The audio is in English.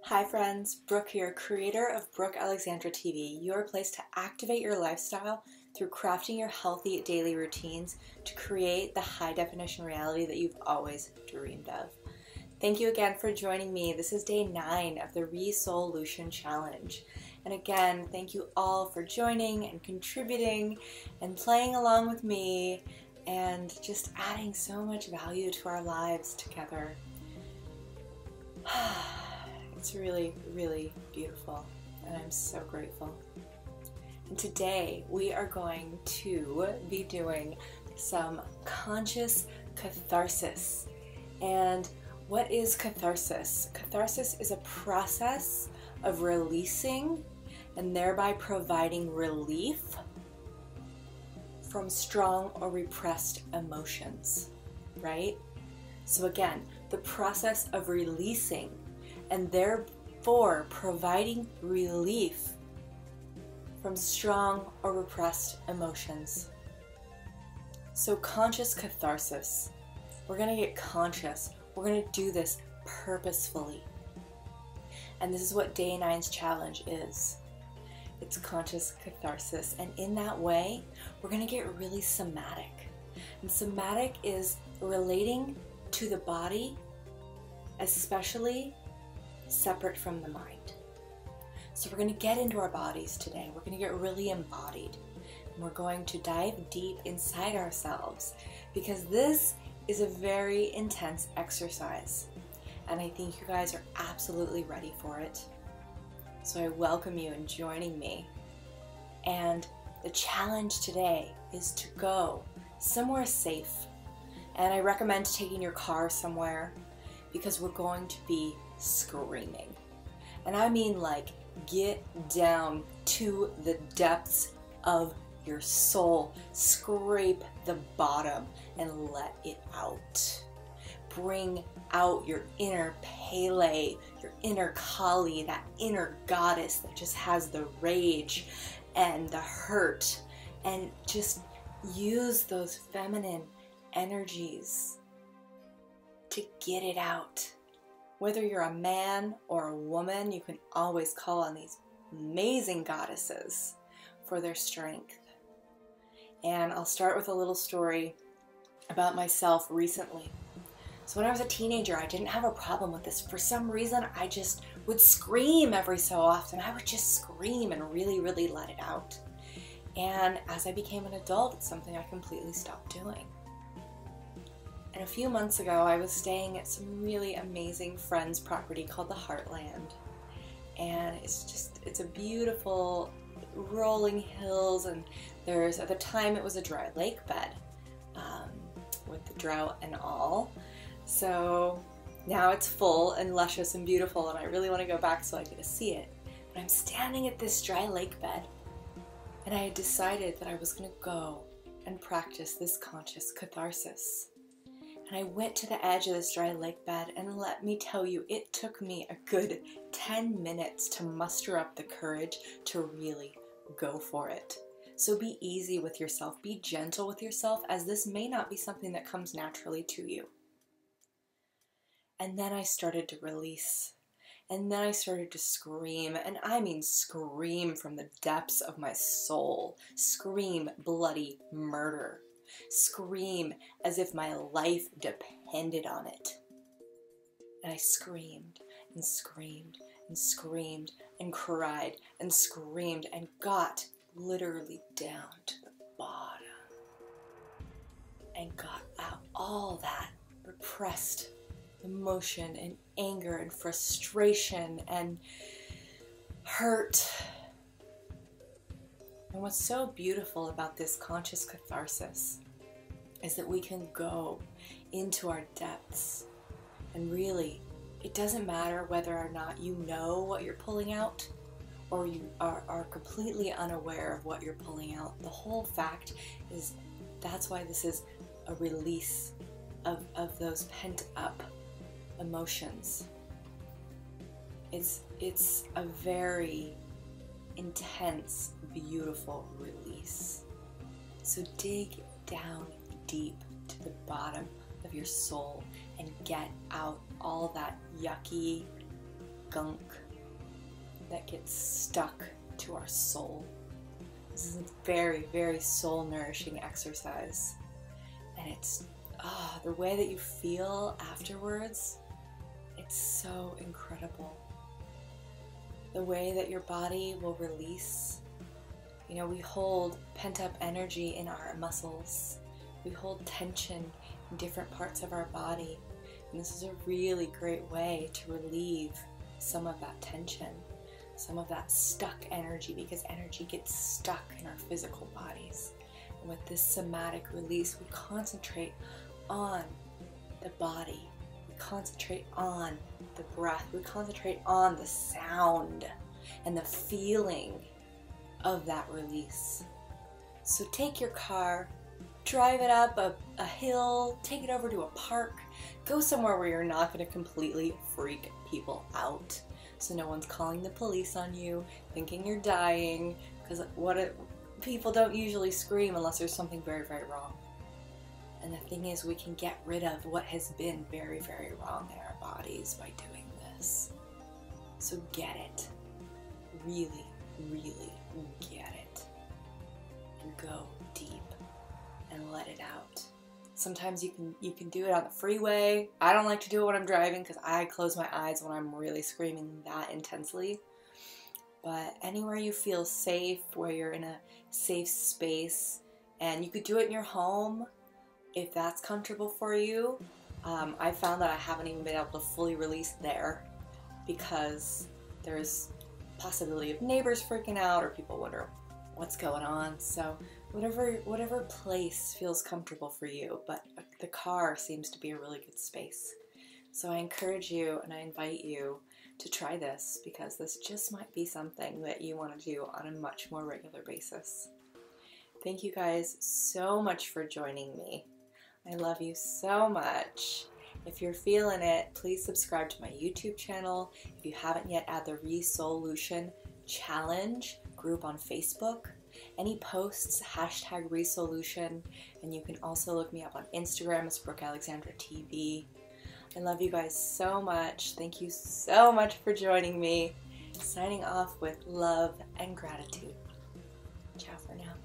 Hi friends, Brooke here, creator of Brooke Alexandra TV, your place to activate your lifestyle through crafting your healthy daily routines to create the high definition reality that you've always dreamed of. Thank you again for joining me. This is day 9 of the ReSOULution challenge. And again, thank you all for joining and contributing and playing along with me and just adding so much value to our lives together. It's really, really beautiful, and I'm so grateful. And today we are going to be doing some conscious catharsis. And what is catharsis? Catharsis is a process of releasing and thereby providing relief from strong or repressed emotions, right? So again, the process of releasing and therefore providing relief from strong or repressed emotions. So conscious catharsis. We're going to get conscious. We're going to do this purposefully. And this is what day 9's challenge is. It's conscious catharsis. And in that way, we're going to get really somatic. And somatic is relating to the body, especially separate from the mind. So we're going to get into our bodies today. We're going to get really embodied. And we're going to dive deep inside ourselves because this is a very intense exercise. And I think you guys are absolutely ready for it. So I welcome you in joining me. And the challenge today is to go somewhere safe. And I recommend taking your car somewhere because we're going to be screaming. And I mean like get down to the depths of your soul. Scrape the bottom and let it out. Bring out your inner Pele, your inner Kali, that inner goddess that just has the rage and the hurt, and just use those feminine energies to get it out. Whether you're a man or a woman, you can always call on these amazing goddesses for their strength. And I'll start with a little story about myself recently. So when I was a teenager, I didn't have a problem with this. For some reason, I just would scream every so often. I would just scream and really, really let it out. And as I became an adult, it's something I completely stopped doing. And a few months ago, I was staying at some really amazing friend's property called the Heartland. And it's a beautiful rolling hills, and at the time it was a dry lake bed with the drought and all. So now it's full and luscious and beautiful, and I really want to go back so I get to see it. But I'm standing at this dry lake bed, and I had decided that I was going to go and practice this conscious catharsis. And I went to the edge of this dry lake bed, and let me tell you, it took me a good 10 minutes to muster up the courage to really go for it. So be easy with yourself, be gentle with yourself, as this may not be something that comes naturally to you. And then I started to release, and then I started to scream, and I mean scream from the depths of my soul, scream bloody murder. Scream as if my life depended on it. And I screamed and screamed and screamed and cried and screamed and got literally down to the bottom and got out all that repressed emotion and anger and frustration and hurt. And what's so beautiful about this conscious catharsis is that we can go into our depths, and really, it doesn't matter whether or not you know what you're pulling out or you are completely unaware of what you're pulling out. The whole fact is that's why this is a release of those pent up emotions. It's a very intense, beautiful release. So dig down deep to the bottom of your soul and get out all that yucky, gunk that gets stuck to our soul. This is a very, very soul nourishing exercise. And it's, the way that you feel afterwards, it's so incredible. The way that your body will release. You know, we hold pent up energy in our muscles. We hold tension in different parts of our body. And this is a really great way to relieve some of that tension, some of that stuck energy, because energy gets stuck in our physical bodies. And with this somatic release, we concentrate on the body. We concentrate on the breath. We concentrate on the sound and the feeling of that release. So take your car, drive it up a hill, take it over to a park, go somewhere where you're not going to completely freak people out. So no one's calling the police on you, thinking you're dying, because people don't usually scream unless there's something very, very wrong. And the thing is, we can get rid of what has been very, very wrong in our bodies by doing this. So get it. Really, really get it. And go deep and let it out. Sometimes you can do it on the freeway. I don't like to do it when I'm driving because I close my eyes when I'm really screaming that intensely. But anywhere you feel safe, where you're in a safe space, and you could do it in your home if that's comfortable for you. I found that I haven't even been able to fully release there because there's possibility of neighbors freaking out or people wonder what's going on. So whatever place feels comfortable for you, but the car seems to be a really good space. So I encourage you and I invite you to try this, because this just might be something that you want to do on a much more regular basis. Thank you guys so much for joining me. I love you so much. If you're feeling it, please subscribe to my YouTube channel. If you haven't yet, add the ReSOULution challenge group on Facebook. Any posts, hashtag ReSOULution, and you can also look me up on Instagram as Brooke Alexandra TV. I love you guys so much. Thank you so much for joining me. Signing off with love and gratitude. Ciao for now.